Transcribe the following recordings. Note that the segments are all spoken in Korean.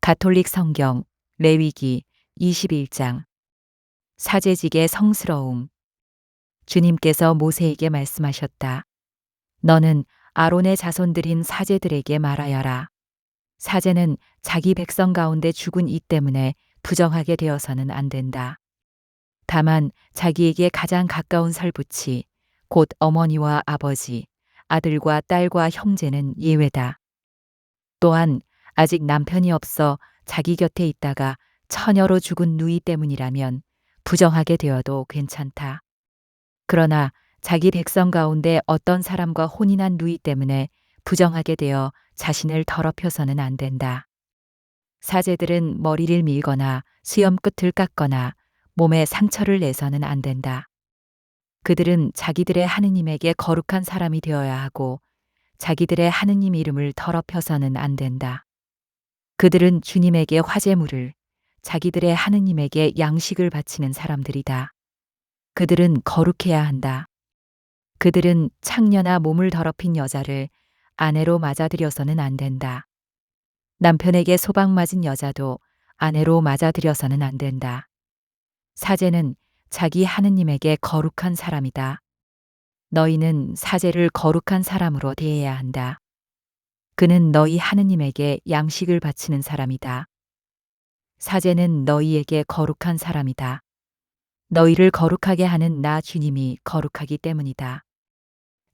가톨릭 성경 레위기 21장 사제직의 성스러움. 주님께서 모세에게 말씀하셨다. 너는 아론의 자손들인 사제들에게 말하여라. 사제는 자기 백성 가운데 죽은 이 때문에 부정하게 되어서는 안 된다. 다만 자기에게 가장 가까운 설부치, 곧 어머니와 아버지, 아들과 딸과 형제는 예외다. 또한 아직 남편이 없어 자기 곁에 있다가 처녀로 죽은 누이 때문이라면 부정하게 되어도 괜찮다. 그러나 자기 백성 가운데 어떤 사람과 혼인한 누이 때문에 부정하게 되어 자신을 더럽혀서는 안 된다. 사제들은 머리를 밀거나 수염 끝을 깎거나 몸에 상처를 내서는 안 된다. 그들은 자기들의 하느님에게 거룩한 사람이 되어야 하고 자기들의 하느님 이름을 더럽혀서는 안 된다. 그들은 주님에게 화제물을, 자기들의 하느님에게 양식을 바치는 사람들이다. 그들은 거룩해야 한다. 그들은 창녀나 몸을 더럽힌 여자를 아내로 맞아들여서는 안 된다. 남편에게 소방 맞은 여자도 아내로 맞아들여서는 안 된다. 사제는 자기 하느님에게 거룩한 사람이다. 너희는 사제를 거룩한 사람으로 대해야 한다. 그는 너희 하느님에게 양식을 바치는 사람이다. 사제는 너희에게 거룩한 사람이다. 너희를 거룩하게 하는 나 주님이 거룩하기 때문이다.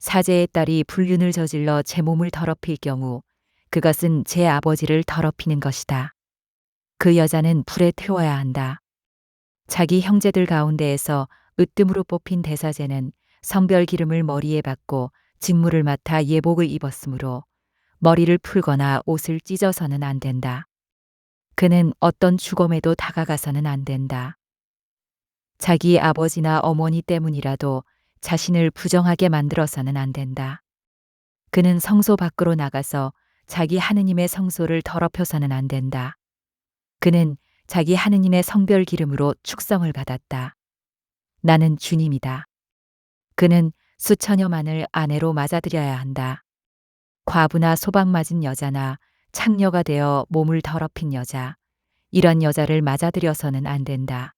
사제의 딸이 불륜을 저질러 제 몸을 더럽힐 경우 그것은 제 아버지를 더럽히는 것이다. 그 여자는 불에 태워야 한다. 자기 형제들 가운데에서 으뜸으로 뽑힌 대사제는 성별 기름을 머리에 받고 직무를 맡아 예복을 입었으므로 머리를 풀거나 옷을 찢어서는 안 된다. 그는 어떤 죽음에도 다가가서는 안 된다. 자기 아버지나 어머니 때문이라도 자신을 부정하게 만들어서는 안 된다. 그는 성소 밖으로 나가서 자기 하느님의 성소를 더럽혀서는 안 된다. 그는 자기 하느님의 성별 기름으로 축성을 받았다. 나는 주님이다. 그는 수처녀만을 아내로 맞아들여야 한다. 과부나 소방 맞은 여자나 창녀가 되어 몸을 더럽힌 여자, 이런 여자를 맞아들여서는 안 된다.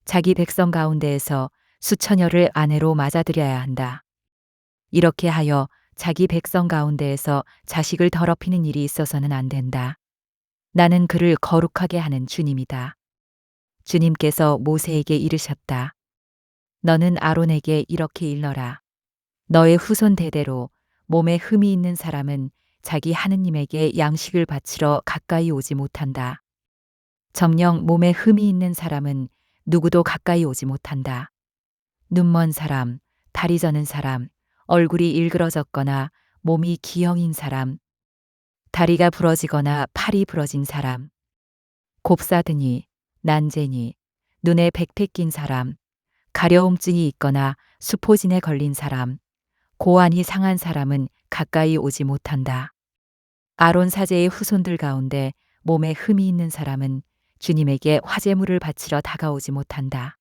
자기 백성 가운데에서 수처녀를 아내로 맞아들여야 한다. 이렇게 하여 자기 백성 가운데에서 자식을 더럽히는 일이 있어서는 안 된다. 나는 그를 거룩하게 하는 주님이다. 주님께서 모세에게 이르셨다. 너는 아론에게 이렇게 일러라. 너의 후손 대대로 몸에 흠이 있는 사람은 자기 하느님에게 양식을 바치러 가까이 오지 못한다. 정녕 몸에 흠이 있는 사람은 누구도 가까이 오지 못한다. 눈먼 사람, 다리 저는 사람, 얼굴이 일그러졌거나 몸이 기형인 사람, 다리가 부러지거나 팔이 부러진 사람, 곱사드니, 난제니, 눈에 백패 낀 사람, 가려움증이 있거나 수포진에 걸린 사람, 고환이 상한 사람은 가까이 오지 못한다. 아론 사제의 후손들 가운데 몸에 흠이 있는 사람은 주님에게 화제물을 바치러 다가오지 못한다.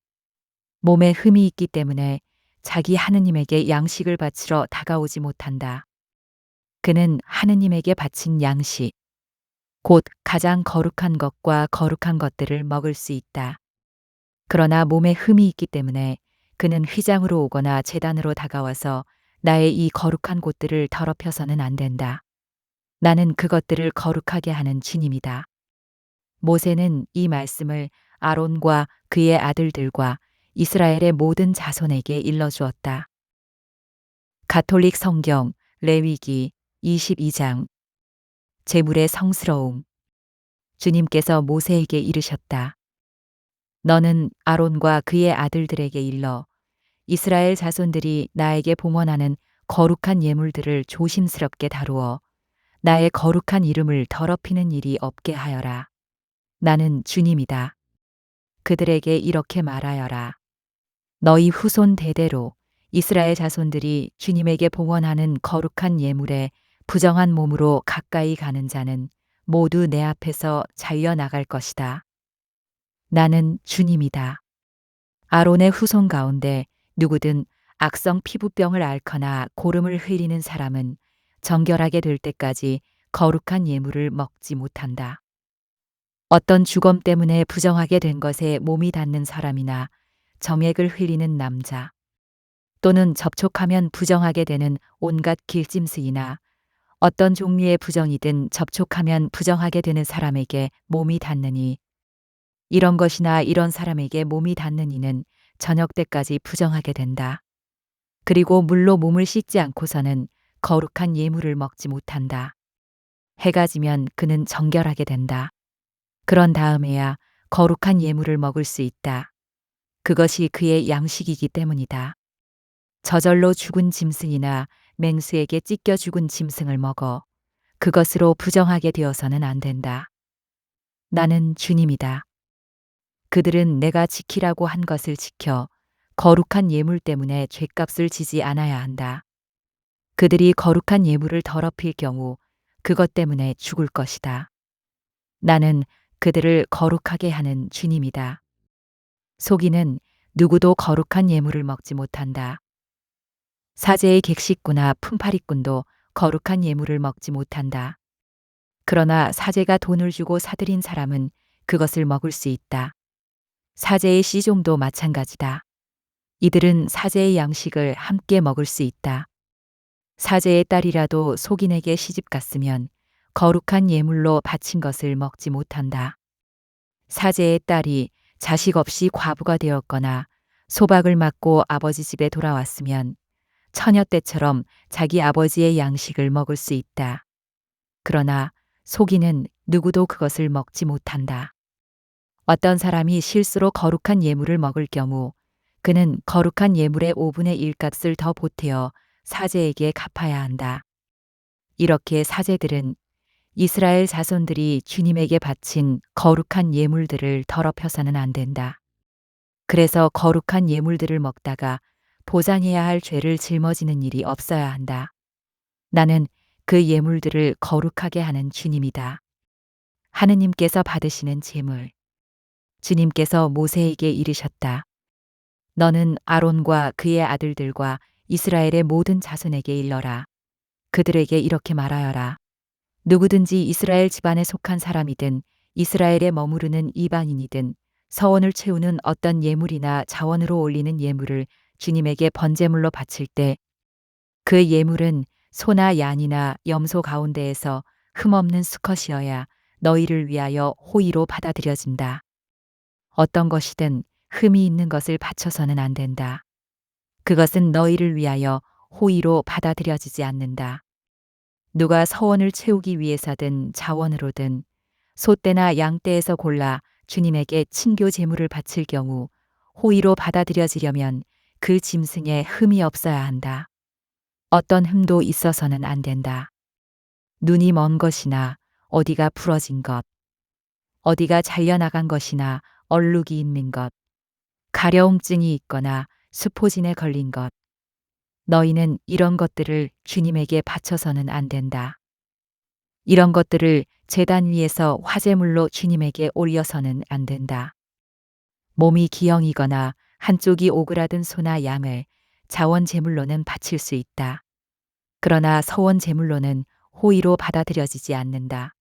몸에 흠이 있기 때문에 자기 하느님에게 양식을 바치러 다가오지 못한다. 그는 하느님에게 바친 양식, 곧 가장 거룩한 것과 거룩한 것들을 먹을 수 있다. 그러나 몸에 흠이 있기 때문에 그는 휘장으로 오거나 제단으로 다가와서 나의 이 거룩한 곳들을 더럽혀서는 안 된다. 나는 그것들을 거룩하게 하는 주님이다. 모세는 이 말씀을 아론과 그의 아들들과 이스라엘의 모든 자손에게 일러주었다. 가톨릭 성경 레위기 22장 제물의 성스러움. 주님께서 모세에게 이르셨다. 너는 아론과 그의 아들들에게 일러 이스라엘 자손들이 나에게 봉헌하는 거룩한 예물들을 조심스럽게 다루어 나의 거룩한 이름을 더럽히는 일이 없게 하여라. 나는 주님이다. 그들에게 이렇게 말하여라. 너희 후손 대대로 이스라엘 자손들이 주님에게 봉헌하는 거룩한 예물에 부정한 몸으로 가까이 가는 자는 모두 내 앞에서 잘려 나갈 것이다. 나는 주님이다. 아론의 후손 가운데 누구든 악성 피부병을 앓거나 고름을 흘리는 사람은 정결하게 될 때까지 거룩한 예물을 먹지 못한다. 어떤 주검 때문에 부정하게 된 것에 몸이 닿는 사람이나 점액을 흘리는 남자, 또는 접촉하면 부정하게 되는 온갖 길짐승이나 어떤 종류의 부정이든 접촉하면 부정하게 되는 사람에게 몸이 닿느니, 이런 것이나 이런 사람에게 몸이 닿는 이는 저녁 때까지 부정하게 된다. 그리고 물로 몸을 씻지 않고서는 거룩한 예물을 먹지 못한다. 해가 지면 그는 정결하게 된다. 그런 다음에야 거룩한 예물을 먹을 수 있다. 그것이 그의 양식이기 때문이다. 저절로 죽은 짐승이나 맹수에게 찢겨 죽은 짐승을 먹어 그것으로 부정하게 되어서는 안 된다. 나는 주님이다. 그들은 내가 지키라고 한 것을 지켜 거룩한 예물 때문에 죗값을 지지 않아야 한다. 그들이 거룩한 예물을 더럽힐 경우 그것 때문에 죽을 것이다. 나는 그들을 거룩하게 하는 주님이다. 속이는 누구도 거룩한 예물을 먹지 못한다. 사제의 객식구나 품팔이꾼도 거룩한 예물을 먹지 못한다. 그러나 사제가 돈을 주고 사들인 사람은 그것을 먹을 수 있다. 사제의 씨좀도 마찬가지다. 이들은 사제의 양식을 함께 먹을 수 있다. 사제의 딸이라도 속인에게 시집 갔으면 거룩한 예물로 바친 것을 먹지 못한다. 사제의 딸이 자식 없이 과부가 되었거나 소박을 맞고 아버지 집에 돌아왔으면 처녀 때처럼 자기 아버지의 양식을 먹을 수 있다. 그러나 속이는 누구도 그것을 먹지 못한다. 어떤 사람이 실수로 거룩한 예물을 먹을 경우 그는 거룩한 예물의 5분의 1 값을 더 보태어 사제에게 갚아야 한다. 이렇게 사제들은 이스라엘 자손들이 주님에게 바친 거룩한 예물들을 더럽혀서는 안 된다. 그래서 거룩한 예물들을 먹다가 보상해야 할 죄를 짊어지는 일이 없어야 한다. 나는 그 예물들을 거룩하게 하는 주님이다. 하느님께서 받으시는 제물. 주님께서 모세에게 이르셨다. 너는 아론과 그의 아들들과 이스라엘의 모든 자손에게 일러라. 그들에게 이렇게 말하여라. 누구든지 이스라엘 집안에 속한 사람이든 이스라엘에 머무르는 이방인이든 서원을 채우는 어떤 예물이나 자원으로 올리는 예물을 주님에게 번제물로 바칠 때 그 예물은 소나 양이나 염소 가운데에서 흠없는 수컷이어야 너희를 위하여 호의로 받아들여진다. 어떤 것이든 흠이 있는 것을 바쳐서는 안 된다. 그것은 너희를 위하여 호의로 받아들여지지 않는다. 누가 서원을 채우기 위해서든 자원으로든 소떼나 양떼에서 골라 주님에게 친교 제물을 바칠 경우 호의로 받아들여지려면 그 짐승에 흠이 없어야 한다. 어떤 흠도 있어서는 안 된다. 눈이 먼 것이나 어디가 부러진 것, 어디가 잘려나간 것이나 얼룩이 있는 것, 가려움증이 있거나 수포진에 걸린 것, 너희는 이런 것들을 주님에게 바쳐서는 안 된다. 이런 것들을 제단 위에서 화제물로 주님에게 올려서는 안 된다. 몸이 기형이거나 한쪽이 오그라든 소나 양을 자원 제물로는 바칠 수 있다. 그러나 서원 제물로는 호의로 받아들여지지 않는다.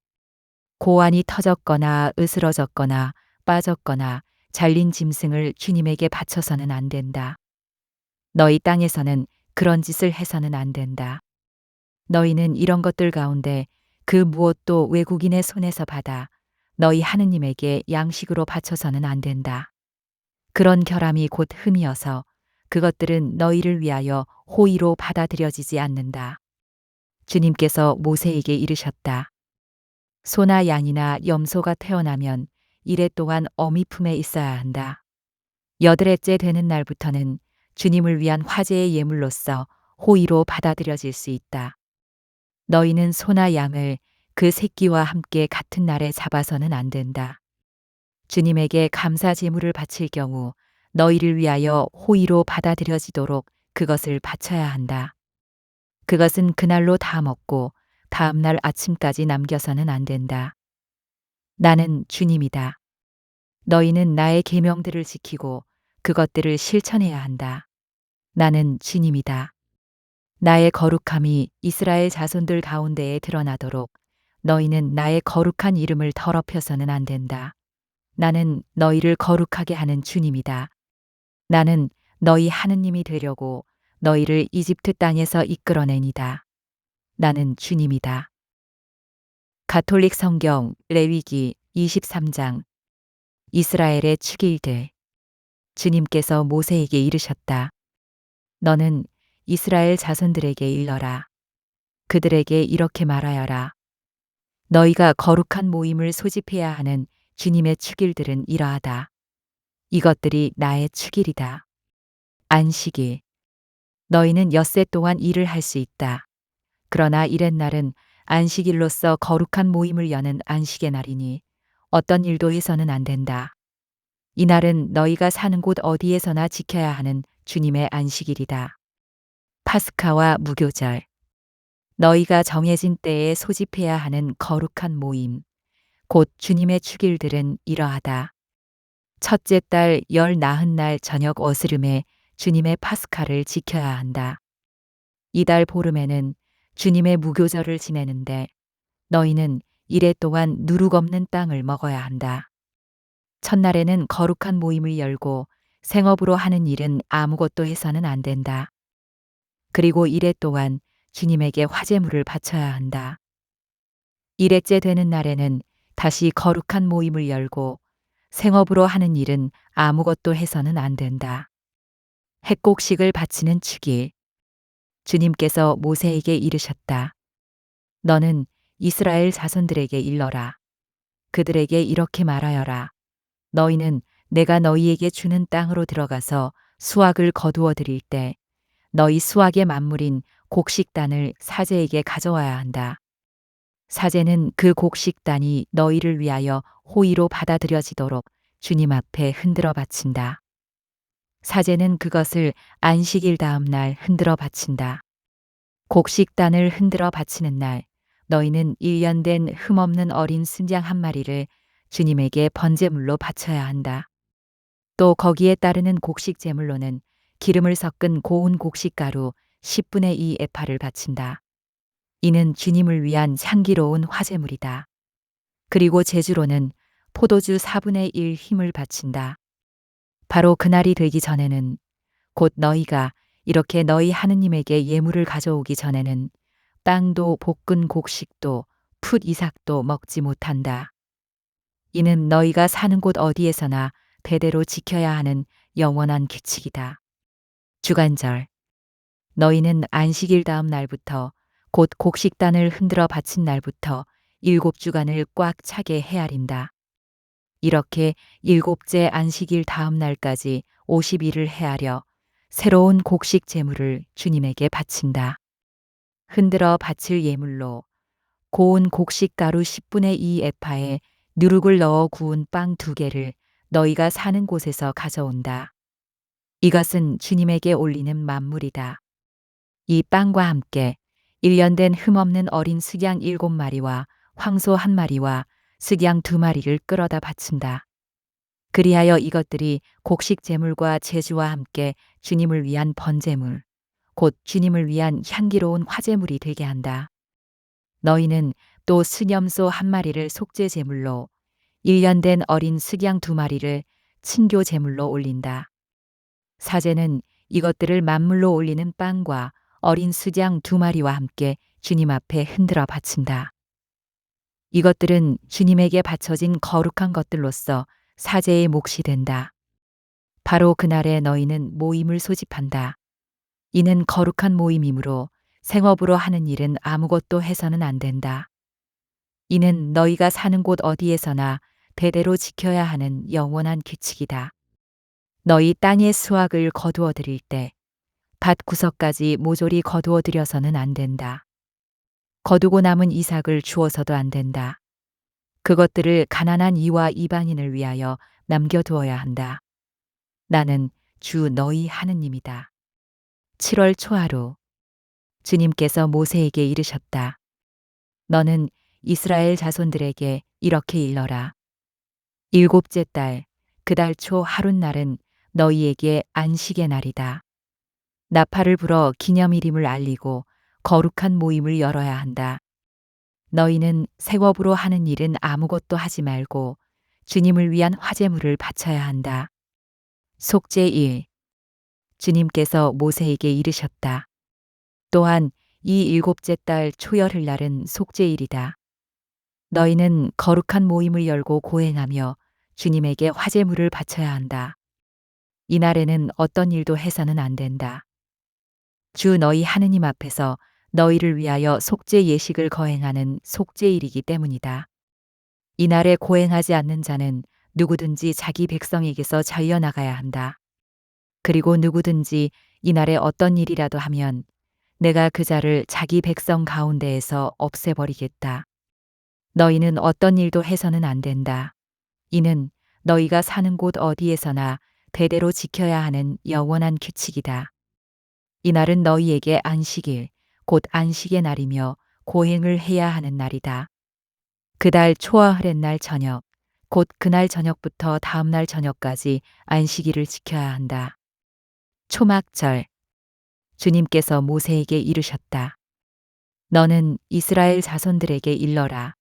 고환이 터졌거나 으스러졌거나 빠졌거나 잘린 짐승을 주님에게 바쳐서는 안 된다. 너희 땅에서는 그런 짓을 해서는 안 된다. 너희는 이런 것들 가운데 그 무엇도 외국인의 손에서 받아 너희 하느님에게 양식으로 바쳐서는 안 된다. 그런 결함이 곧 흠이어서 그것들은 너희를 위하여 호의로 받아들여지지 않는다. 주님께서 모세에게 이르셨다. 소나 양이나 염소가 태어나면 이래 동안 어미 품에 있어야 한다. 여드레째 되는 날부터는 주님을 위한 화제의 예물로서 호의로 받아들여질 수 있다. 너희는 소나 양을 그 새끼와 함께 같은 날에 잡아서는 안 된다. 주님에게 감사 제물을 바칠 경우 너희를 위하여 호의로 받아들여지도록 그것을 바쳐야 한다. 그것은 그날로 다 먹고 다음 날 아침까지 남겨서는 안 된다. 나는 주님이다. 너희는 나의 계명들을 지키고 그것들을 실천해야 한다. 나는 주님이다. 나의 거룩함이 이스라엘 자손들 가운데에 드러나도록 너희는 나의 거룩한 이름을 더럽혀서는 안 된다. 나는 너희를 거룩하게 하는 주님이다. 나는 너희 하느님이 되려고 너희를 이집트 땅에서 이끌어내니다. 나는 주님이다. 가톨릭 성경 레위기 23장. 이스라엘의 축일들. 주님께서 모세에게 이르셨다. 너는 이스라엘 자손들에게 일러라. 그들에게 이렇게 말하여라. 너희가 거룩한 모임을 소집해야 하는 주님의 축일들은 이러하다. 이것들이 나의 축일이다. 안식일. 너희는 엿새 동안 일을 할 수 있다. 그러나 이렛날은 안식일로서 거룩한 모임을 여는 안식의 날이니 어떤 일도 해서는 안 된다. 이날은 너희가 사는 곳 어디에서나 지켜야 하는 주님의 안식일이다. 파스카와 무교절. 너희가 정해진 때에 소집해야 하는 거룩한 모임, 곧 주님의 축일들은 이러하다. 첫째 달 열 나흔 날 저녁 어스름에 주님의 파스카를 지켜야 한다. 이달 보름에는 주님의 무교절을 지내는데 너희는 이래 동안 누룩 없는 땅을 먹어야 한다. 첫날에는 거룩한 모임을 열고 생업으로 하는 일은 아무것도 해서는 안 된다. 그리고 이래 동안 주님에게 화제물을 바쳐야 한다. 일해째 되는 날에는 다시 거룩한 모임을 열고 생업으로 하는 일은 아무것도 해서는 안 된다. 핵곡식을 바치는 축일. 주님께서 모세에게 이르셨다. 너는 이스라엘 자손들에게 일러라. 그들에게 이렇게 말하여라. 너희는 내가 너희에게 주는 땅으로 들어가서 수확을 거두어 드릴 때 너희 수확의 만물인 곡식단을 사제에게 가져와야 한다. 사제는 그 곡식단이 너희를 위하여 호의로 받아들여지도록 주님 앞에 흔들어 바친다. 사제는 그것을 안식일 다음 날 흔들어 바친다. 곡식단을 흔들어 바치는 날 너희는 1년 된 흠없는 어린 순양 한 마리를 주님에게 번제물로 바쳐야 한다. 또 거기에 따르는 곡식 제물로는 기름을 섞은 고운 곡식가루 10분의 2 에파를 바친다. 이는 주님을 위한 향기로운 화제물이다. 그리고 제주로는 포도주 4분의 1 힘을 바친다. 바로 그날이 되기 전에는 곧 너희가 이렇게 너희 하느님에게 예물을 가져오기 전에는 빵도 볶은 곡식도 풋 이삭도 먹지 못한다. 이는 너희가 사는 곳 어디에서나 대대로 지켜야 하는 영원한 규칙이다. 주간절. 너희는 안식일 다음 날부터 곧 곡식단을 흔들어 바친 날부터 7주간을 꽉 차게 헤아린다. 이렇게 7째 안식일 다음 날까지 50일을 헤아려 새로운 곡식 제물을 주님에게 바친다. 흔들어 바칠 예물로 고운 곡식가루 10분의 2 에파에 누룩을 넣어 구운 빵 2개를 너희가 사는 곳에서 가져온다. 이것은 주님에게 올리는 만물이다. 이 빵과 함께 1년 된 흠없는 어린 수양 7마리와 황소 1마리와 수양 2마리를 끌어다 바친다. 그리하여 이것들이 곡식 제물과 제주와 함께 주님을 위한 번제물, 곧 주님을 위한 향기로운 화제물이 되게 한다. 너희는 또 수염소 1마리를 속죄 제물로 1년 된 어린 수양 2마리를 친교 제물로 올린다. 사제는 이것들을 만물로 올리는 빵과 어린 수양 2마리와 함께 주님 앞에 흔들어 바친다. 이것들은 주님에게 바쳐진 거룩한 것들로서 사제의 몫이 된다. 바로 그날에 너희는 모임을 소집한다. 이는 거룩한 모임이므로 생업으로 하는 일은 아무것도 해서는 안 된다. 이는 너희가 사는 곳 어디에서나 대대로 지켜야 하는 영원한 규칙이다. 너희 땅의 수확을 거두어 드릴 때 밭 구석까지 모조리 거두어 들여서는 안 된다. 거두고 남은 이삭을 주어서도 안 된다. 그것들을 가난한 이와 이방인을 위하여 남겨두어야 한다. 나는 주 너희 하느님이다. 7월 초하루. 주님께서 모세에게 이르셨다. 너는 이스라엘 자손들에게 이렇게 일러라. 7째 달, 그 달 초 하룻날은 너희에게 안식의 날이다. 나팔을 불어 기념일임을 알리고 거룩한 모임을 열어야 한다. 너희는 생업으로 하는 일은 아무것도 하지 말고 주님을 위한 화제물을 바쳐야 한다. 속죄 1. 주님께서 모세에게 이르셨다. 또한 이 일곱째 달 초열흘 날은 속죄일이다. 너희는 거룩한 모임을 열고 고행하며 주님에게 화제물을 바쳐야 한다. 이날에는 어떤 일도 해서는 안 된다. 주 너희 하느님 앞에서 너희를 위하여 속죄 예식을 거행하는 속죄일이기 때문이다. 이날에 고행하지 않는 자는 누구든지 자기 백성에게서 잘려나가야 한다. 그리고 누구든지 이날에 어떤 일이라도 하면 내가 그 자를 자기 백성 가운데에서 없애버리겠다. 너희는 어떤 일도 해서는 안 된다. 이는 너희가 사는 곳 어디에서나 대대로 지켜야 하는 영원한 규칙이다. 이날은 너희에게 안식일, 곧 안식의 날이며 고행을 해야 하는 날이다. 그달 초하흘의 날 저녁, 곧 그날 저녁부터 다음 날 저녁까지 안식일을 지켜야 한다. 초막절. 주님께서 모세에게 이르셨다. 너는 이스라엘 자손들에게 일러라.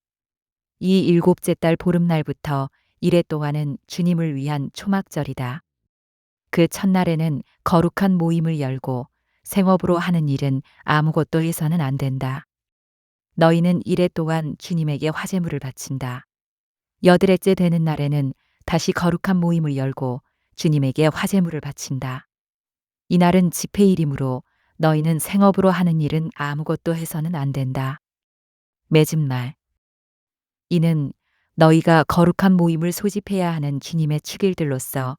이 일곱째 달 보름날부터 이래 동안은 주님을 위한 초막절이다. 그 첫날에는 거룩한 모임을 열고 생업으로 하는 일은 아무것도 해서는 안 된다. 너희는 이래 동안 주님에게 화제물을 바친다. 여드레째 되는 날에는 다시 거룩한 모임을 열고 주님에게 화제물을 바친다. 이날은 집회일이므로 너희는 생업으로 하는 일은 아무것도 해서는 안 된다. 매집날. 이는 너희가 거룩한 모임을 소집해야 하는 주님의 축일들로서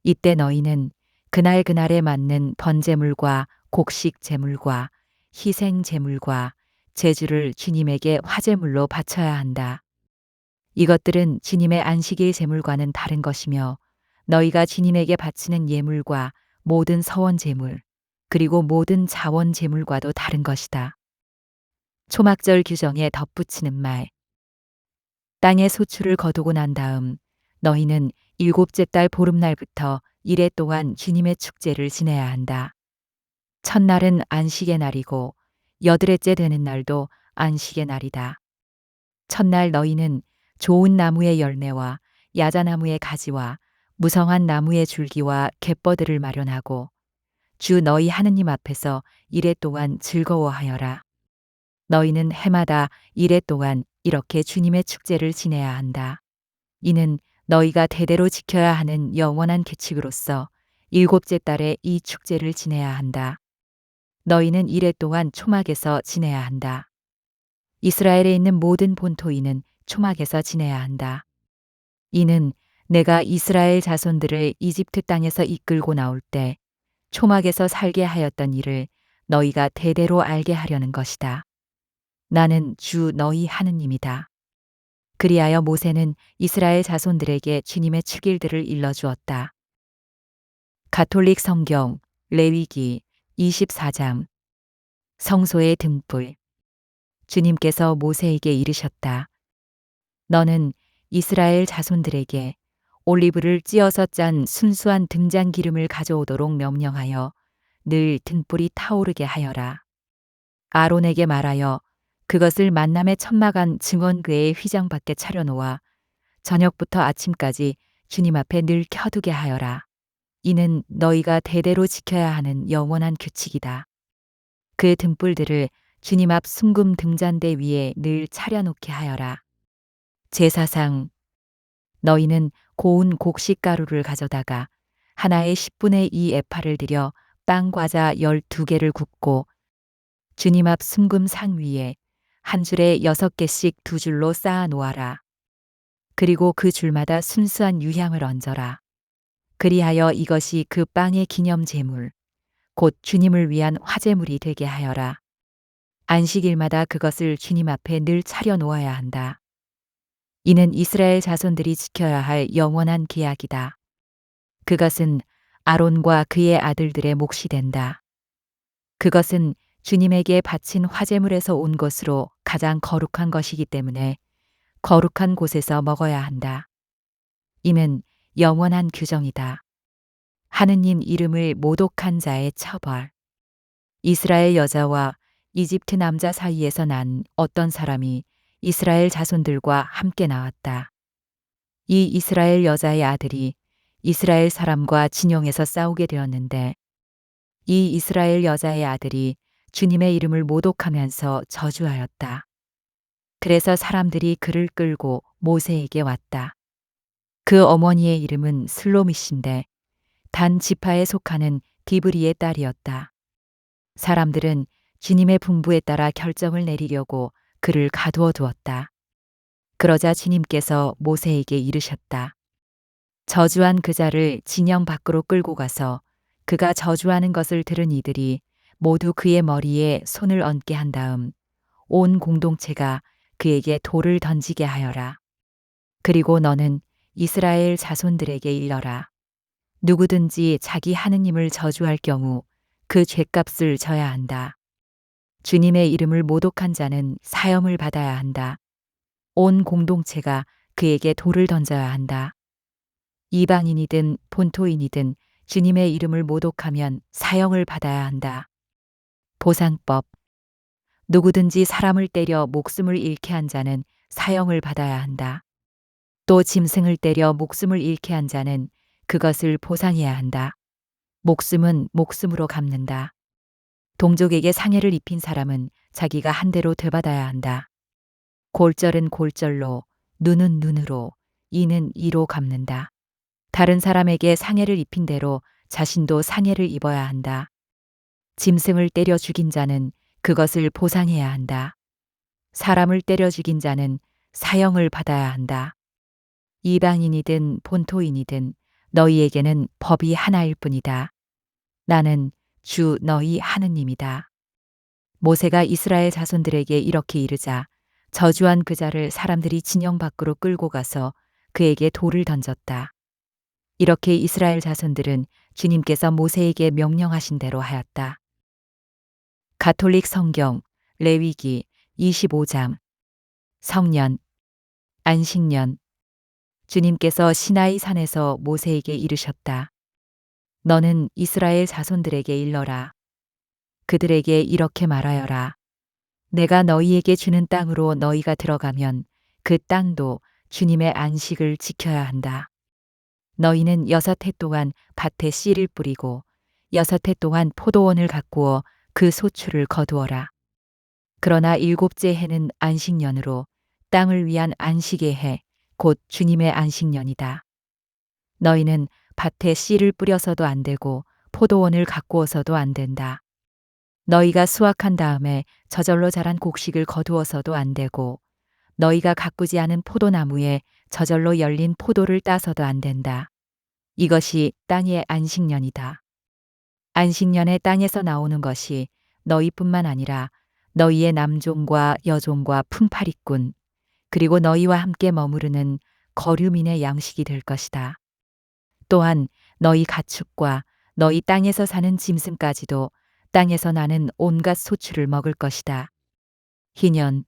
이때 너희는 그날 그날에 맞는 번제물과 곡식 제물과 희생 제물과 제주를 주님에게 화제물로 바쳐야 한다. 이것들은 주님의 안식일 제물과는 다른 것이며 너희가 주님에게 바치는 예물과 모든 서원 제물 그리고 모든 자원 제물과도 다른 것이다. 초막절 규정에 덧붙이는 말. 땅의 소출을 거두고 난 다음 너희는 일곱째 달 보름날부터 이래 동안 주님의 축제를 지내야 한다. 첫날은 안식의 날이고 여드레째 되는 날도 안식의 날이다. 첫날 너희는 좋은 나무의 열매와 야자나무의 가지와 무성한 나무의 줄기와 갯버들을 마련하고 주 너희 하느님 앞에서 이래 동안 즐거워하여라. 너희는 해마다 이래 동안 이렇게 주님의 축제를 지내야 한다. 이는 너희가 대대로 지켜야 하는 영원한 규칙으로서 일곱째 달에 이 축제를 지내야 한다. 너희는 이래 동안 초막에서 지내야 한다. 이스라엘에 있는 모든 본토인은 초막에서 지내야 한다. 이는 내가 이스라엘 자손들을 이집트 땅에서 이끌고 나올 때 초막에서 살게 하였던 일을 너희가 대대로 알게 하려는 것이다. 나는 주 너희 하느님이다. 그리하여 모세는 이스라엘 자손들에게 주님의 축일들을 일러주었다. 가톨릭 성경 레위기 24장. 성소의 등불. 주님께서 모세에게 이르셨다. 너는 이스라엘 자손들에게 올리브를 찧어서 짠 순수한 등잔 기름을 가져오도록 명령하여 늘 등불이 타오르게 하여라. 아론에게 말하여 그것을 만남의 천막안 증언궤의 휘장 밖에 차려놓아 저녁부터 아침까지 주님 앞에 늘 켜두게 하여라. 이는 너희가 대대로 지켜야 하는 영원한 규칙이다. 그 등불들을 주님 앞 순금 등잔대 위에 늘 차려놓게 하여라. 제사상. 너희는 고운 곡식가루를 가져다가 하나에 10분의 2 에파를 들여 빵 과자 12개를 굽고 주님 앞 순금 상 위에 한 줄에 6개씩 두 줄로 쌓아 놓아라. 그리고 그 줄마다 순수한 유향을 얹어라. 그리하여 이것이 그 빵의 기념 제물, 곧 주님을 위한 화제물이 되게 하여라. 안식일마다 그것을 주님 앞에 늘 차려 놓아야 한다. 이는 이스라엘 자손들이 지켜야 할 영원한 계약이다. 그것은 아론과 그의 아들들의 몫이 된다. 그것은 주님에게 바친 화제물에서 온 것으로 가장 거룩한 것이기 때문에 거룩한 곳에서 먹어야 한다. 이는 영원한 규정이다. 하느님 이름을 모독한 자의 처벌. 이스라엘 여자와 이집트 남자 사이에서 난 어떤 사람이 이스라엘 자손들과 함께 나왔다. 이 이스라엘 여자의 아들이 이스라엘 사람과 진영에서 싸우게 되었는데 이 이스라엘 여자의 아들이 주님의 이름을 모독하면서 저주하였다. 그래서 사람들이 그를 끌고 모세에게 왔다. 그 어머니의 이름은 슬로미신데 단 지파에 속하는 디브리의 딸이었다. 사람들은 주님의 분부에 따라 결정을 내리려고 그를 가두어 두었다. 그러자 주님께서 모세에게 이르셨다. 저주한 그 자를 진영 밖으로 끌고 가서 그가 저주하는 것을 들은 이들이 모두 그의 머리에 손을 얹게 한 다음 온 공동체가 그에게 돌을 던지게 하여라. 그리고 너는 이스라엘 자손들에게 일러라. 누구든지 자기 하느님을 저주할 경우 그 죗값을 져야 한다. 주님의 이름을 모독한 자는 사형을 받아야 한다. 온 공동체가 그에게 돌을 던져야 한다. 이방인이든 본토인이든 주님의 이름을 모독하면 사형을 받아야 한다. 보상법. 누구든지 사람을 때려 목숨을 잃게 한 자는 사형을 받아야 한다. 또 짐승을 때려 목숨을 잃게 한 자는 그것을 보상해야 한다. 목숨은 목숨으로 갚는다. 동족에게 상해를 입힌 사람은 자기가 한 대로 되받아야 한다. 골절은 골절로, 눈은 눈으로, 이는 이로 갚는다. 다른 사람에게 상해를 입힌 대로 자신도 상해를 입어야 한다. 짐승을 때려 죽인 자는 그것을 보상해야 한다. 사람을 때려 죽인 자는 사형을 받아야 한다. 이방인이든 본토인이든 너희에게는 법이 하나일 뿐이다. 나는 주 너희 하느님이다. 모세가 이스라엘 자손들에게 이렇게 이르자 저주한 그 자를 사람들이 진영 밖으로 끌고 가서 그에게 돌을 던졌다. 이렇게 이스라엘 자손들은 주님께서 모세에게 명령하신 대로 하였다. 가톨릭 성경 레위기 25장 성년 안식년 주님께서 시나이 산에서 모세에게 이르셨다. 너는 이스라엘 자손들에게 일러라. 그들에게 이렇게 말하여라. 내가 너희에게 주는 땅으로 너희가 들어가면 그 땅도 주님의 안식을 지켜야 한다. 너희는 6해 동안 밭에 씨를 뿌리고 6해 동안 포도원을 가꾸어 그 소출을 거두어라. 그러나 7째 해는 안식년으로 땅을 위한 안식의 해, 곧 주님의 안식년이다. 너희는 밭에 씨를 뿌려서도 안 되고 포도원을 가꾸어서도 안 된다. 너희가 수확한 다음에 저절로 자란 곡식을 거두어서도 안 되고 너희가 가꾸지 않은 포도나무에 저절로 열린 포도를 따서도 안 된다. 이것이 땅의 안식년이다. 안식년에 땅에서 나오는 것이 너희뿐만 아니라 너희의 남종과 여종과 품팔이꾼 그리고 너희와 함께 머무르는 거류민의 양식이 될 것이다. 또한 너희 가축과 너희 땅에서 사는 짐승까지도 땅에서 나는 온갖 소출을 먹을 것이다. 희년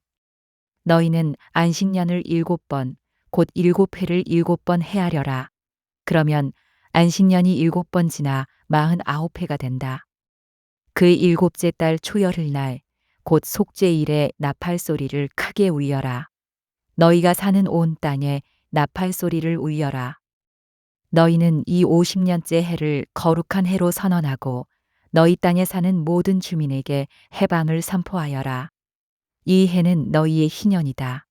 너희는 안식년을 7번 곧 7회를 7번 헤아려라. 그러면 안식년이 7번 지나 49회가 된다. 그 7째 달 초열흘 날 곧 속죄일에 나팔 소리를 크게 울려라. 너희가 사는 온 땅에 나팔 소리를 울려라. 너희는 이 50년째 해를 거룩한 해로 선언하고 너희 땅에 사는 모든 주민에게 해방을 선포하여라. 이 해는 너희의 희년이다.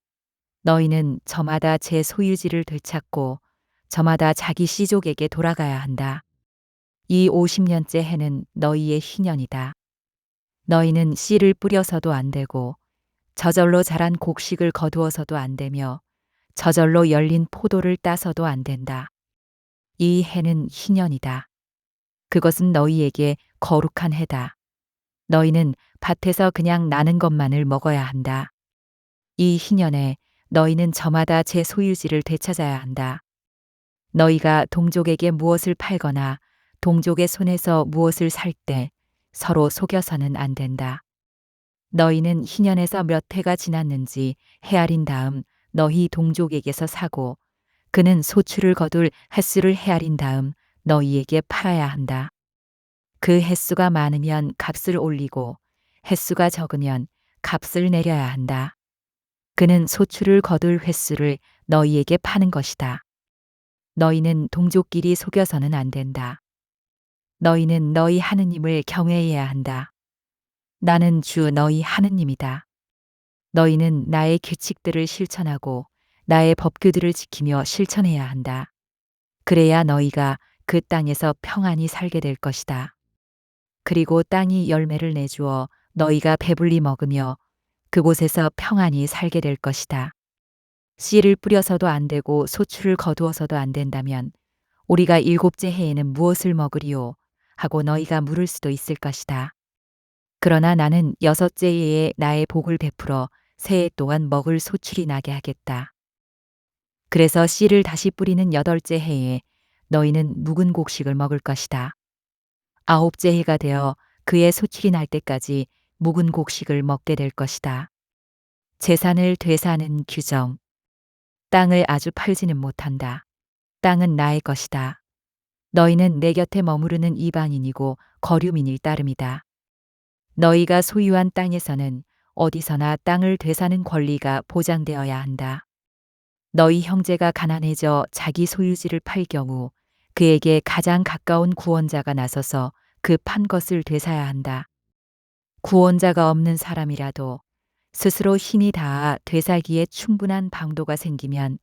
너희는 저마다 제 소유지를 되찾고 저마다 자기 씨족에게 돌아가야 한다. 이 50년째 해는 너희의 희년이다. 너희는 씨를 뿌려서도 안 되고 저절로 자란 곡식을 거두어서도 안 되며 저절로 열린 포도를 따서도 안 된다. 이 해는 희년이다. 그것은 너희에게 거룩한 해다. 너희는 밭에서 그냥 나는 것만을 먹어야 한다. 이 희년에 너희는 저마다 제 소유지를 되찾아야 한다. 너희가 동족에게 무엇을 팔거나 동족의 손에서 무엇을 살 때 서로 속여서는 안 된다. 너희는 희년에서 몇 해가 지났는지 헤아린 다음 너희 동족에게서 사고 그는 소출을 거둘 횟수를 헤아린 다음 너희에게 팔아야 한다. 그 횟수가 많으면 값을 올리고 횟수가 적으면 값을 내려야 한다. 그는 소출을 거둘 횟수를 너희에게 파는 것이다. 너희는 동족끼리 속여서는 안 된다. 너희는 너희 하느님을 경외해야 한다. 나는 주 너희 하느님이다. 너희는 나의 규칙들을 실천하고 나의 법규들을 지키며 실천해야 한다. 그래야 너희가 그 땅에서 평안히 살게 될 것이다. 그리고 땅이 열매를 내주어 너희가 배불리 먹으며 그곳에서 평안히 살게 될 것이다. 씨를 뿌려서도 안 되고 소출을 거두어서도 안 된다면 우리가 일곱째 해에는 무엇을 먹으리요? 하고 너희가 물을 수도 있을 것이다. 그러나 나는 여섯째 해에 나의 복을 베풀어 새해 동안 먹을 소출이 나게 하겠다. 그래서 씨를 다시 뿌리는 여덟째 해에 너희는 묵은 곡식을 먹을 것이다. 아홉째 해가 되어 그의 소출이 날 때까지 묵은 곡식을 먹게 될 것이다. 재산을 되사는 규정. 땅을 아주 팔지는 못한다. 땅은 나의 것이다. 너희는 내 곁에 머무르는 이방인이고 거류민일 따름이다. 너희가 소유한 땅에서는 어디서나 땅을 되사는 권리가 보장되어야 한다. 너희 형제가 가난해져 자기 소유지를 팔 경우 그에게 가장 가까운 구원자가 나서서 그 판 것을 되사야 한다. 구원자가 없는 사람이라도 스스로 힘이 닿아 되살기에 충분한 방도가 생기면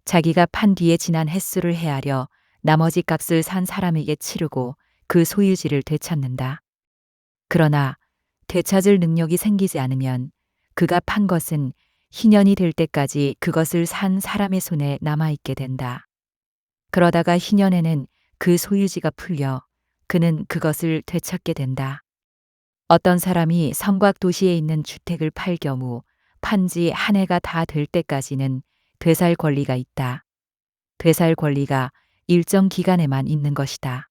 자기가 판 뒤에 지난 횟수를 헤아려 나머지 값을 산 사람에게 치르고 그 소유지를 되찾는다. 그러나 되찾을 능력이 생기지 않으면 그가 판 것은 희년이 될 때까지 그것을 산 사람의 손에 남아있게 된다. 그러다가 희년에는 그 소유지가 풀려 그는 그것을 되찾게 된다. 어떤 사람이 성곽 도시에 있는 주택을 팔 경우 판지 한 해가 다 될 때까지는 되살 권리가 있다. 되살 권리가 일정 기간에만 있는 것이다.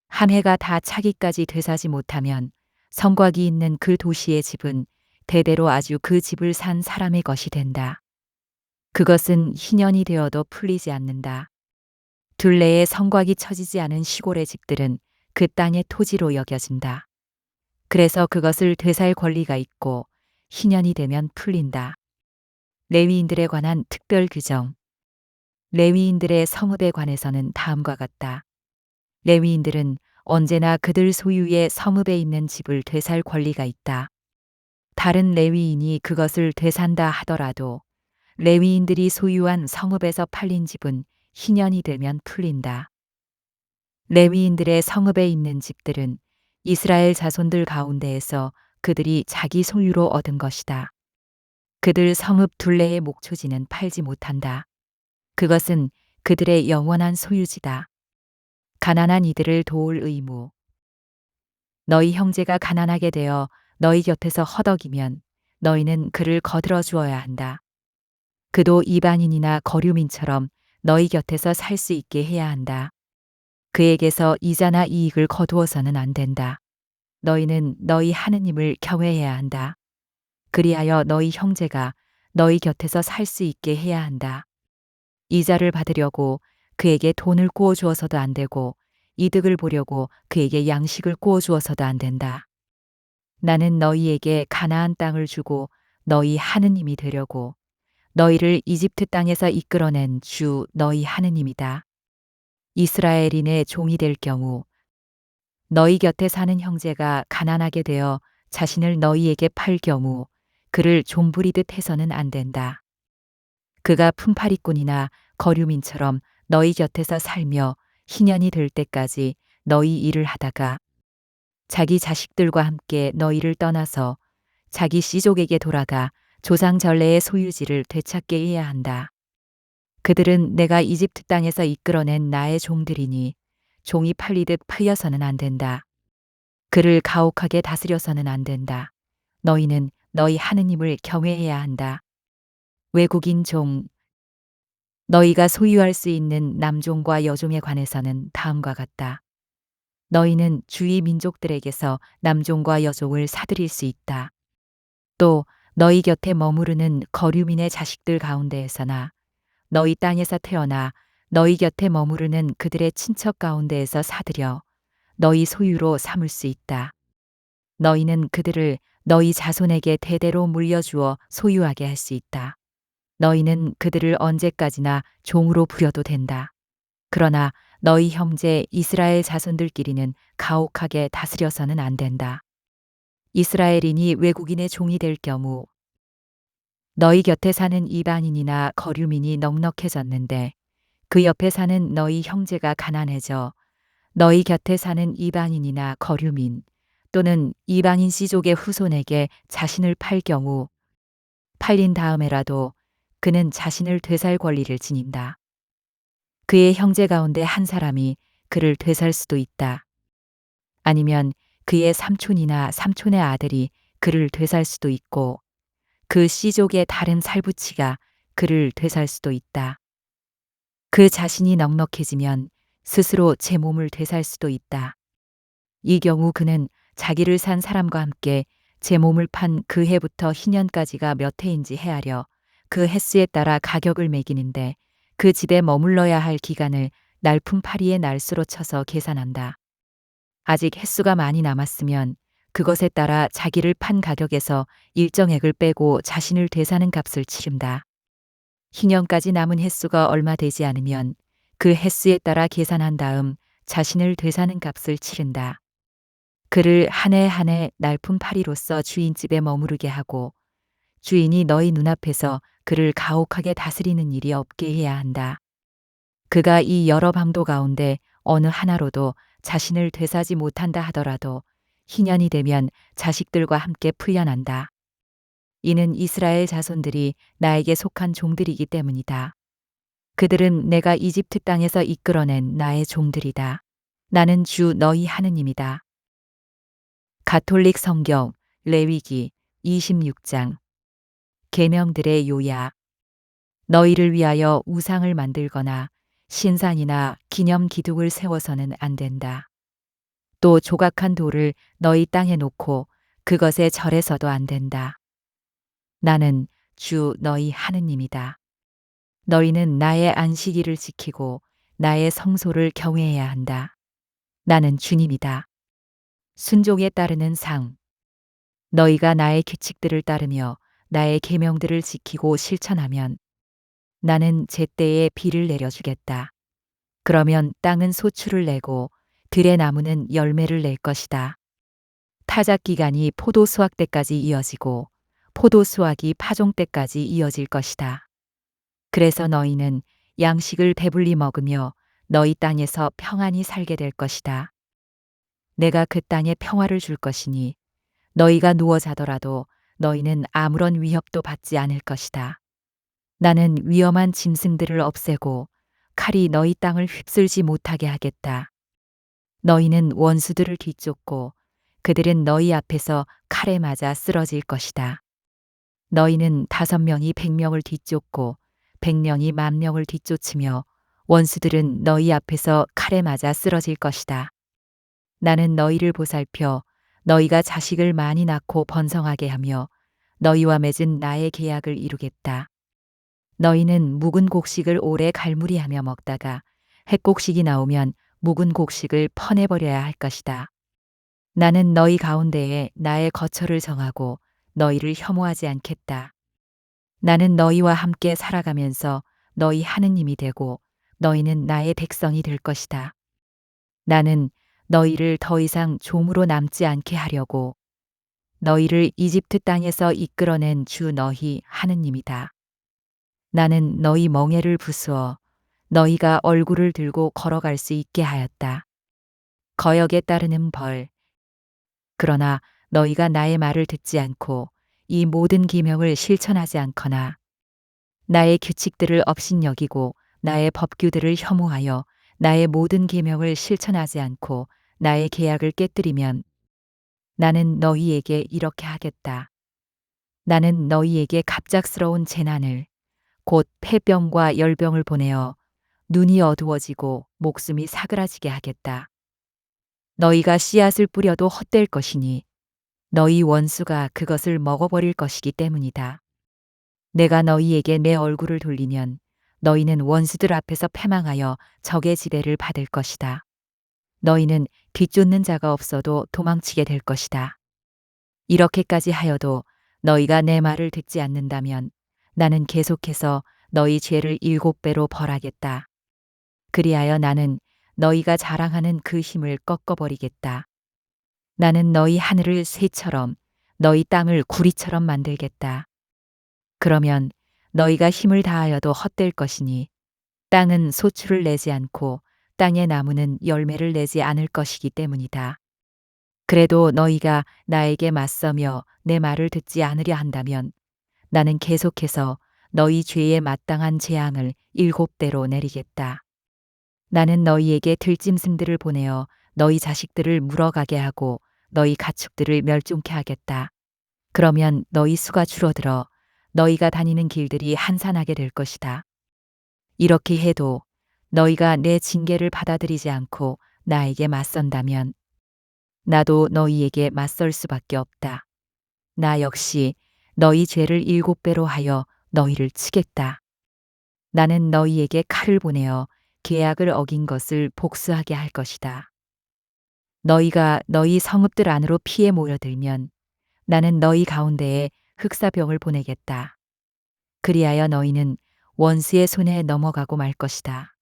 한 해가 다 차기까지 되사지 못하면 성곽이 있는 그 도시의 집은 대대로 아주 그 집을 산 사람의 것이 된다. 그것은 희년이 되어도 풀리지 않는다. 둘레에 성곽이 쳐지지 않은 시골의 집들은 그 땅의 토지로 여겨진다. 그래서 그것을 되살 권리가 있고 희년이 되면 풀린다. 레위인들에 관한 특별 규정. 레위인들의 성읍에 관해서는 다음과 같다. 레위인들은 언제나 그들 소유의 성읍에 있는 집을 되살 권리가 있다. 다른 레위인이 그것을 되산다 하더라도 레위인들이 소유한 성읍에서 팔린 집은 희년이 되면 풀린다. 레위인들의 성읍에 있는 집들은 이스라엘 자손들 가운데에서 그들이 자기 소유로 얻은 것이다. 그들 성읍 둘레의 목초지는 팔지 못한다. 그것은 그들의 영원한 소유지다. 가난한 이들을 도울 의무. 너희 형제가 가난하게 되어 너희 곁에서 허덕이면 너희는 그를 거들어 주어야 한다. 그도 이방인이나 거류민처럼 너희 곁에서 살 수 있게 해야 한다. 그에게서 이자나 이익을 거두어서는 안 된다. 너희는 너희 하느님을 경외해야 한다. 그리하여 너희 형제가 너희 곁에서 살 수 있게 해야 한다. 이자를 받으려고 그에게 돈을 꾸어 주어서도 안 되고 이득을 보려고 그에게 양식을 꾸어 주어서도 안 된다. 나는 너희에게 가나안 땅을 주고 너희 하느님이 되려고 너희를 이집트 땅에서 이끌어낸 주 너희 하느님이다. 이스라엘인의 종이 될 경우 너희 곁에 사는 형제가 가난하게 되어 자신을 너희에게 팔 경우 그를 좀부리듯 해서는 안 된다. 그가 품팔이꾼이나 거류민처럼 너희 곁에서 살며 희년이 될 때까지 너희 일을 하다가 자기 자식들과 함께 너희를 떠나서 자기 씨족에게 돌아가 조상 전래의 소유지를 되찾게 해야 한다. 그들은 내가 이집트 땅에서 이끌어낸 나의 종들이니 종이 팔리듯 팔려서는 안 된다. 그를 가혹하게 다스려서는 안 된다. 너희는 너희 하느님을 경외해야 한다. 외국인 종. 너희가 소유할 수 있는 남종과 여종에 관해서는 다음과 같다. 너희는 주위 민족들에게서 남종과 여종을 사들일 수 있다. 또 너희 곁에 머무르는 거류민의 자식들 가운데에서나 너희 땅에서 태어나 너희 곁에 머무르는 그들의 친척 가운데에서 사들여 너희 소유로 삼을 수 있다. 너희는 그들을 너희 자손에게 대대로 물려주어 소유하게 할 수 있다. 너희는 그들을 언제까지나 종으로 부려도 된다. 그러나 너희 형제 이스라엘 자손들끼리는 가혹하게 다스려서는 안 된다. 이스라엘인이 외국인의 종이 될 경우 너희 곁에 사는 이방인이나 거류민이 넉넉해졌는데 그 옆에 사는 너희 형제가 가난해져 너희 곁에 사는 이방인이나 거류민 또는 이방인 씨족의 후손에게 자신을 팔 경우 팔린 다음에라도 그는 자신을 되살 권리를 지닌다. 그의 형제 가운데 한 사람이 그를 되살 수도 있다. 아니면 그의 삼촌이나 삼촌의 아들이 그를 되살 수도 있고 그 씨족의 다른 살부치가 그를 되살 수도 있다. 그 자신이 넉넉해지면 스스로 제 몸을 되살 수도 있다. 이 경우 그는 자기를 산 사람과 함께 제 몸을 판 그 해부터 희년까지가 몇 해인지 헤아려 그 횟수에 따라 가격을 매기는데 그 집에 머물러야 할 기간을 날품팔이의 날수로 쳐서 계산한다. 아직 횟수가 많이 남았으면 그것에 따라 자기를 판 가격에서 일정액을 빼고 자신을 되사는 값을 치른다. 희년까지 남은 횟수가 얼마 되지 않으면 그 횟수에 따라 계산한 다음 자신을 되사는 값을 치른다. 그를 한 해 한 해 날품팔이로써 주인집에 머무르게 하고 주인이 너희 눈앞에서 그를 가혹하게 다스리는 일이 없게 해야 한다. 그가 이 여러 방도 가운데 어느 하나로도 자신을 되사지 못한다 하더라도 희년이 되면 자식들과 함께 풀려난다. 이는 이스라엘 자손들이 나에게 속한 종들이기 때문이다. 그들은 내가 이집트 땅에서 이끌어낸 나의 종들이다. 나는 주 너희 하느님이다. 가톨릭 성경 레위기 26장 계명들의 요야. 너희를 위하여 우상을 만들거나 신산이나 기념 기둥을 세워서는 안 된다. 또 조각한 돌을 너희 땅에 놓고 그것에 절해서도 안 된다. 나는 주 너희 하느님이다. 너희는 나의 안식일을 지키고 나의 성소를 경외해야 한다. 나는 주님이다. 순종에 따르는 상. 너희가 나의 규칙들을 따르며 나의 계명들을 지키고 실천하면 나는 제때에 비를 내려주겠다. 그러면 땅은 소출을 내고 들의 나무는 열매를 낼 것이다. 타작 기간이 포도 수확 때까지 이어지고 포도 수확이 파종 때까지 이어질 것이다. 그래서 너희는 양식을 배불리 먹으며 너희 땅에서 평안히 살게 될 것이다. 내가 그 땅에 평화를 줄 것이니 너희가 누워 자더라도 너희는 아무런 위협도 받지 않을 것이다. 나는 위험한 짐승들을 없애고 칼이 너희 땅을 휩쓸지 못하게 하겠다. 너희는 원수들을 뒤쫓고 그들은 너희 앞에서 칼에 맞아 쓰러질 것이다. 너희는 5명이 100명을 뒤쫓고 100명이 10,000명을 뒤쫓으며 원수들은 너희 앞에서 칼에 맞아 쓰러질 것이다. 나는 너희를 보살펴 너희가 자식을 많이 낳고 번성하게 하며 너희와 맺은 나의 계약을 이루겠다. 너희는 묵은 곡식을 오래 갈무리하며 먹다가 햇곡식이 나오면 묵은 곡식을 퍼내버려야 할 것이다. 나는 너희 가운데에 나의 거처를 정하고 너희를 혐오하지 않겠다. 나는 너희와 함께 살아가면서 너희 하느님이 되고 너희는 나의 백성이 될 것이다. 나는 너희를 더 이상 종으로 남지 않게 하려고 너희를 이집트 땅에서 이끌어낸 주 너희 하느님이다. 나는 너희 멍에를 부수어 너희가 얼굴을 들고 걸어갈 수 있게 하였다. 거역에 따르는 벌. 그러나 너희가 나의 말을 듣지 않고 이 모든 계명을 실천하지 않거나 나의 규칙들을 업신여기고 나의 법규들을 혐오하여 나의 모든 계명을 실천하지 않고 나의 계약을 깨뜨리면 나는 너희에게 이렇게 하겠다. 나는 너희에게 갑작스러운 재난을 곧 폐병과 열병을 보내어 눈이 어두워지고 목숨이 사그라지게 하겠다. 너희가 씨앗을 뿌려도 헛될 것이니 너희 원수가 그것을 먹어버릴 것이기 때문이다. 내가 너희에게 내 얼굴을 돌리면 너희는 원수들 앞에서 패망하여 적의 지배를 받을 것이다. 너희는 뒤쫓는 자가 없어도 도망치게 될 것이다. 이렇게까지 하여도 너희가 내 말을 듣지 않는다면 나는 계속해서 너희 죄를 7배로 벌하겠다. 그리하여 나는 너희가 자랑하는 그 힘을 꺾어버리겠다. 나는 너희 하늘을 쇠처럼 너희 땅을 구리처럼 만들겠다. 그러면 너희가 힘을 다하여도 헛될 것이니 땅은 소출을 내지 않고 땅의 나무는 열매를 내지 않을 것이기 때문이다. 그래도 너희가 나에게 맞서며 내 말을 듣지 않으려 한다면 나는 계속해서 너희 죄에 마땅한 재앙을 7배로 내리겠다. 나는 너희에게 들짐승들을 보내어 너희 자식들을 물어가게 하고 너희 가축들을 멸종케 하겠다. 그러면 너희 수가 줄어들어 너희가 다니는 길들이 한산하게 될 것이다. 이렇게 해도 너희가 내 징계를 받아들이지 않고 나에게 맞선다면 나도 너희에게 맞설 수밖에 없다. 나 역시 너희 죄를 7배로 하여 너희를 치겠다. 나는 너희에게 칼을 보내어 계약을 어긴 것을 복수하게 할 것이다. 너희가 너희 성읍들 안으로 피해 모여들면 나는 너희 가운데에 흑사병을 보내겠다. 그리하여 너희는 원수의 손에 넘어가고 말 것이다.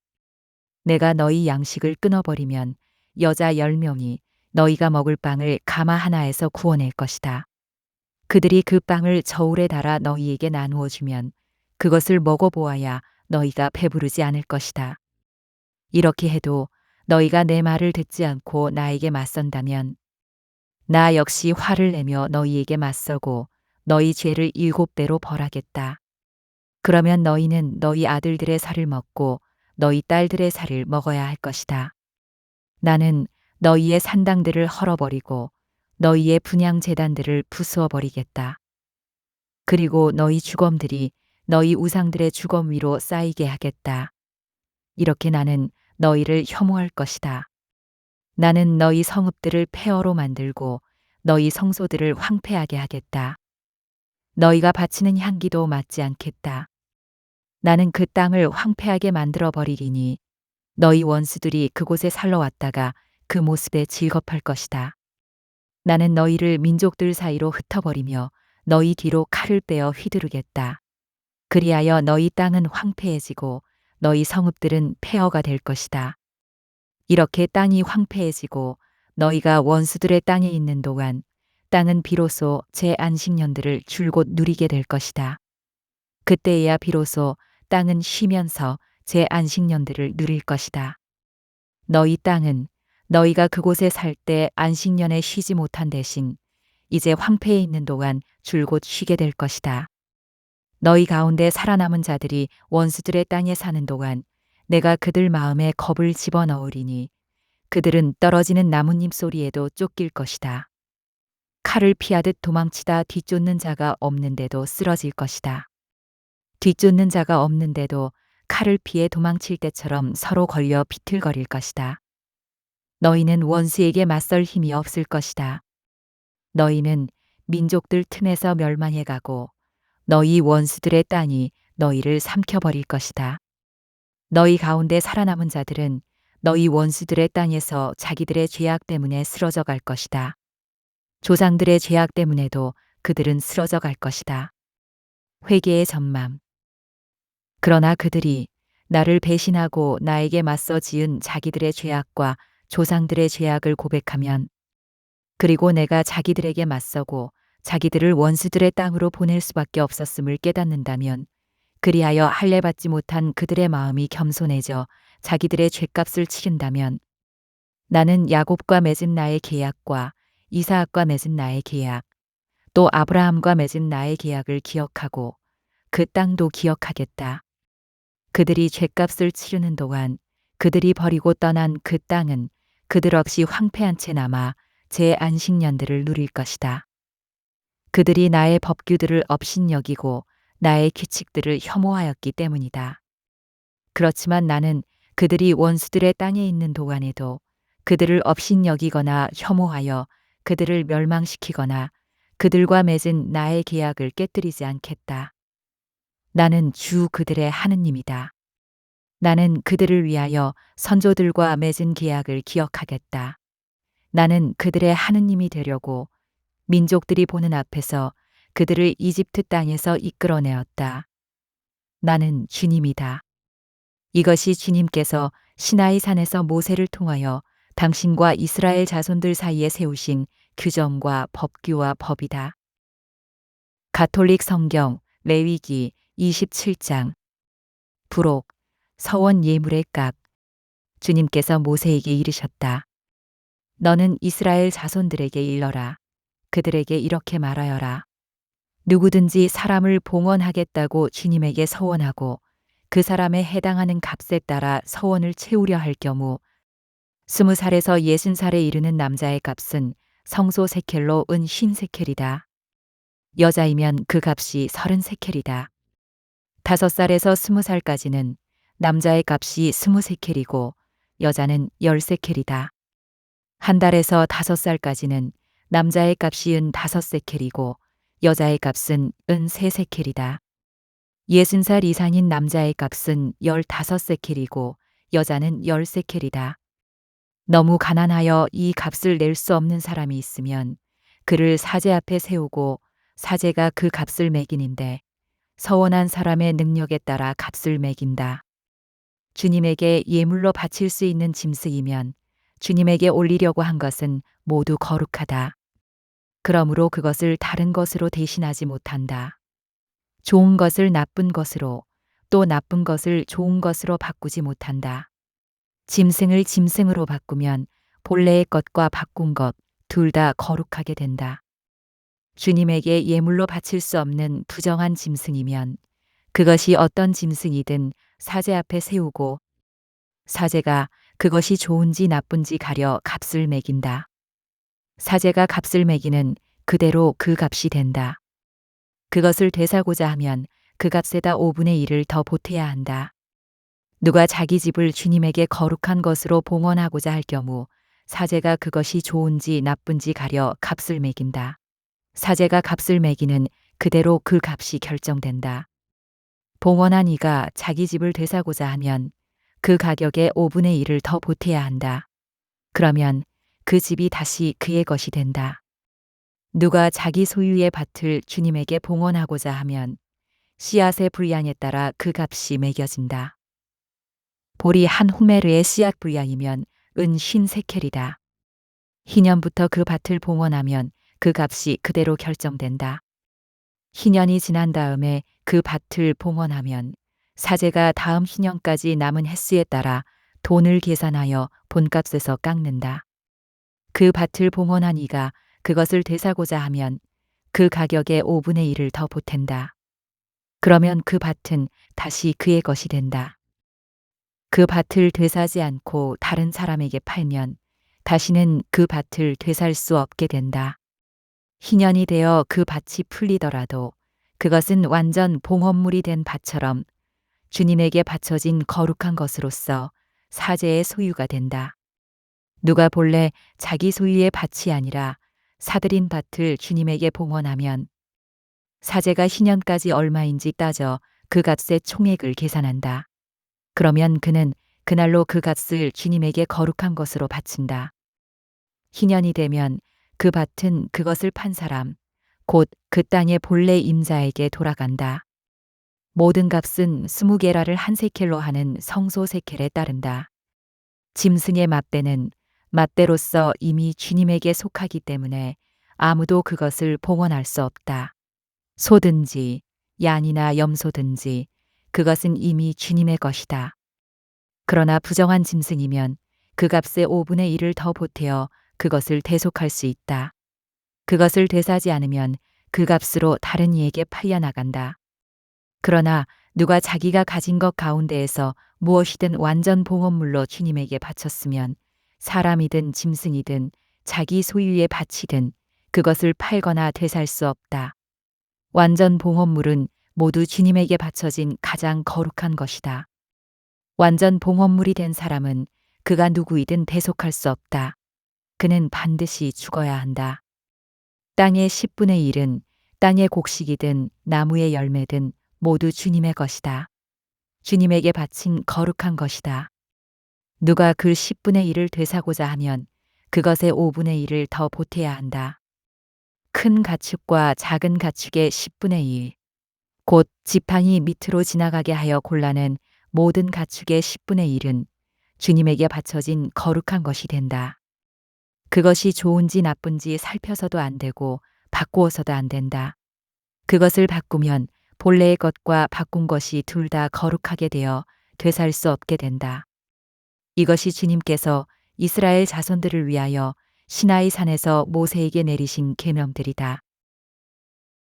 내가 너희 양식을 끊어버리면 여자 10명이 너희가 먹을 빵을 가마 하나에서 구워낼 것이다. 그들이 그 빵을 저울에 달아 너희에게 나누어 주면 그것을 먹어보아야 너희가 배부르지 않을 것이다. 이렇게 해도 너희가 내 말을 듣지 않고 나에게 맞선다면 나 역시 화를 내며 너희에게 맞서고 너희 죄를 7배로 벌하겠다. 그러면 너희는 너희 아들들의 살을 먹고 너희 딸들의 살을 먹어야 할 것이다. 나는 너희의 산당들을 헐어버리고 너희의 분향 제단들을 부수어 버리겠다. 그리고 너희 주검들이 너희 우상들의 주검 위로 쌓이게 하겠다. 이렇게 나는 너희를 혐오할 것이다. 나는 너희 성읍들을 폐허로 만들고 너희 성소들을 황폐하게 하겠다. 너희가 바치는 향기도 맞지 않겠다. 나는 그 땅을 황폐하게 만들어 버리리니 너희 원수들이 그곳에 살러 왔다가 그 모습에 즐겁할 것이다. 나는 너희를 민족들 사이로 흩어버리며 너희 뒤로 칼을 빼어 휘두르겠다. 그리하여 너희 땅은 황폐해지고 너희 성읍들은 폐허가 될 것이다. 이렇게 땅이 황폐해지고 너희가 원수들의 땅에 있는 동안 땅은 비로소 제 안식년들을 줄곧 누리게 될 것이다. 그때에야 비로소 땅은 쉬면서 제 안식년들을 누릴 것이다. 너희 땅은 너희가 그곳에 살 때 안식년에 쉬지 못한 대신 이제 황폐해 있는 동안 줄곧 쉬게 될 것이다. 너희 가운데 살아남은 자들이 원수들의 땅에 사는 동안 내가 그들 마음에 겁을 집어넣으리니 그들은 떨어지는 나뭇잎 소리에도 쫓길 것이다. 칼을 피하듯 도망치다 뒤쫓는 자가 없는데도 쓰러질 것이다. 뒤쫓는 자가 없는데도 칼을 피해 도망칠 때처럼 서로 걸려 비틀거릴 것이다. 너희는 원수에게 맞설 힘이 없을 것이다. 너희는 민족들 틈에서 멸망해 가고 너희 원수들의 땅이 너희를 삼켜버릴 것이다. 너희 가운데 살아남은 자들은 너희 원수들의 땅에서 자기들의 죄악 때문에 쓰러져 갈 것이다. 조상들의 죄악 때문에도 그들은 쓰러져 갈 것이다. 회개의 전망. 그러나 그들이 나를 배신하고 나에게 맞서 지은 자기들의 죄악과 조상들의 죄악을 고백하면 그리고 내가 자기들에게 맞서고 자기들을 원수들의 땅으로 보낼 수밖에 없었음을 깨닫는다면 그리하여 할례 받지 못한 그들의 마음이 겸손해져 자기들의 죗값을 치른다면 나는 야곱과 맺은 나의 계약과 이사학과 맺은 나의 계약 또 아브라함과 맺은 나의 계약을 기억하고 그 땅도 기억하겠다. 그들이 죗값을 치르는 동안 그들이 버리고 떠난 그 땅은 그들 없이 황폐한 채 남아 제 안식년들을 누릴 것이다. 그들이 나의 법규들을 업신여기고 나의 규칙들을 혐오하였기 때문이다. 그렇지만 나는 그들이 원수들의 땅에 있는 동안에도 그들을 업신여기거나 혐오하여 그들을 멸망시키거나 그들과 맺은 나의 계약을 깨뜨리지 않겠다. 나는 주 그들의 하느님이다. 나는 그들을 위하여 선조들과 맺은 계약을 기억하겠다. 나는 그들의 하느님이 되려고 민족들이 보는 앞에서 그들을 이집트 땅에서 이끌어내었다. 나는 주님이다. 이것이 주님께서 시나이 산에서 모세를 통하여 당신과 이스라엘 자손들 사이에 세우신 규정과 법규와 법이다. 가톨릭 성경 레위기 27장. 부록 서원 예물의 값. 주님께서 모세에게 이르셨다. 너는 이스라엘 자손들에게 일러라. 그들에게 이렇게 말하여라. 누구든지 사람을 봉헌하겠다고 주님에게 서원하고 그 사람에 해당하는 값에 따라 서원을 채우려 할 경우 20살에서 60살에 이르는 남자의 값은 성소 세켈로 은 50세켈이다. 여자이면 그 값이 30세켈이다. 5살에서 20살까지는 남자의 값이 20세켈이고 여자는 10세켈이다. 1달에서 5살까지는 남자의 값이 은 5세켈이고 여자의 값은 은 3세켈이다. 60살 이상인 남자의 값은 15세켈이고 여자는 10세켈이다. 너무 가난하여 이 값을 낼 수 없는 사람이 있으면 그를 사제 앞에 세우고 사제가 그 값을 매기는데 서원한 사람의 능력에 따라 값을 매긴다. 주님에게 예물로 바칠 수 있는 짐승이면 주님에게 올리려고 한 것은 모두 거룩하다. 그러므로 그것을 다른 것으로 대신하지 못한다. 좋은 것을 나쁜 것으로 또 나쁜 것을 좋은 것으로 바꾸지 못한다. 짐승을 짐승으로 바꾸면 본래의 것과 바꾼 것 둘 다 거룩하게 된다. 주님에게 예물로 바칠 수 없는 부정한 짐승이면 그것이 어떤 짐승이든 사제 앞에 세우고 사제가 그것이 좋은지 나쁜지 가려 값을 매긴다. 사제가 값을 매기는 그대로 그 값이 된다. 그것을 되사고자 하면 그 값에다 5분의 1을 더 보태야 한다. 누가 자기 집을 주님에게 거룩한 것으로 봉헌하고자 할 경우 사제가 그것이 좋은지 나쁜지 가려 값을 매긴다. 사제가 값을 매기는 그대로 그 값이 결정된다. 봉헌한 이가 자기 집을 되사고자 하면 그 가격의 5분의 1을 더 보태야 한다. 그러면 그 집이 다시 그의 것이 된다. 누가 자기 소유의 밭을 주님에게 봉헌하고자 하면 씨앗의 분량에 따라 그 값이 매겨진다. 보리 한 호메르의 씨앗 분량이면 은 50세켈이다. 희년부터 그 밭을 봉헌하면 그 값이 그대로 결정된다. 희년이 지난 다음에 그 밭을 봉헌하면 사제가 다음 희년까지 남은 횟수에 따라 돈을 계산하여 본값에서 깎는다. 그 밭을 봉헌한 이가 그것을 되사고자 하면 그 가격의 5분의 1을 더 보탠다. 그러면 그 밭은 다시 그의 것이 된다. 그 밭을 되사지 않고 다른 사람에게 팔면 다시는 그 밭을 되살 수 없게 된다. 희년이 되어 그 밭이 풀리더라도 그것은 완전 봉헌물이 된 밭처럼 주님에게 바쳐진 거룩한 것으로서 사제의 소유가 된다. 누가 본래 자기 소유의 밭이 아니라 사들인 밭을 주님에게 봉헌하면 사제가 희년까지 얼마인지 따져 그 값의 총액을 계산한다. 그러면 그는 그날로 그 값을 주님에게 거룩한 것으로 바친다. 희년이 되면 그 밭은 그것을 판 사람, 곧 그 땅의 본래 임자에게 돌아간다. 모든 값은 20게라를 한 세켈로 하는 성소 세켈에 따른다. 짐승의 맛대는 맛대로서 이미 주님에게 속하기 때문에 아무도 그것을 봉헌할 수 없다. 소든지 양이나 염소든지 그것은 이미 주님의 것이다. 그러나 부정한 짐승이면 그 값의 5분의 1을 더 보태어 그것을 대속할 수 있다. 그것을 되사지 않으면 그 값으로 다른 이에게 팔려나간다. 그러나 누가 자기가 가진 것 가운데에서 무엇이든 완전 봉헌물로 주님에게 바쳤으면 사람이든 짐승이든 자기 소유의 밭이든 그것을 팔거나 되살 수 없다. 완전 봉헌물은 모두 주님에게 바쳐진 가장 거룩한 것이다. 완전 봉헌물이 된 사람은 그가 누구이든 대속할 수 없다. 그는 반드시 죽어야 한다. 땅의 10분의 1은 땅의 곡식이든 나무의 열매든 모두 주님의 것이다. 주님에게 바친 거룩한 것이다. 누가 그 10분의 1을 되사고자 하면 그것의 5분의 1을 더 보태야 한다. 큰 가축과 작은 가축의 10분의 1, 곧 지팡이 밑으로 지나가게 하여 골라낸 모든 가축의 10분의 1은 주님에게 바쳐진 거룩한 것이 된다. 그것이 좋은지 나쁜지 살펴서도 안 되고 바꾸어서도 안 된다. 그것을 바꾸면 본래의 것과 바꾼 것이 둘 다 거룩하게 되어 되살 수 없게 된다. 이것이 주님께서 이스라엘 자손들을 위하여 시나이 산에서 모세에게 내리신 계명들이다.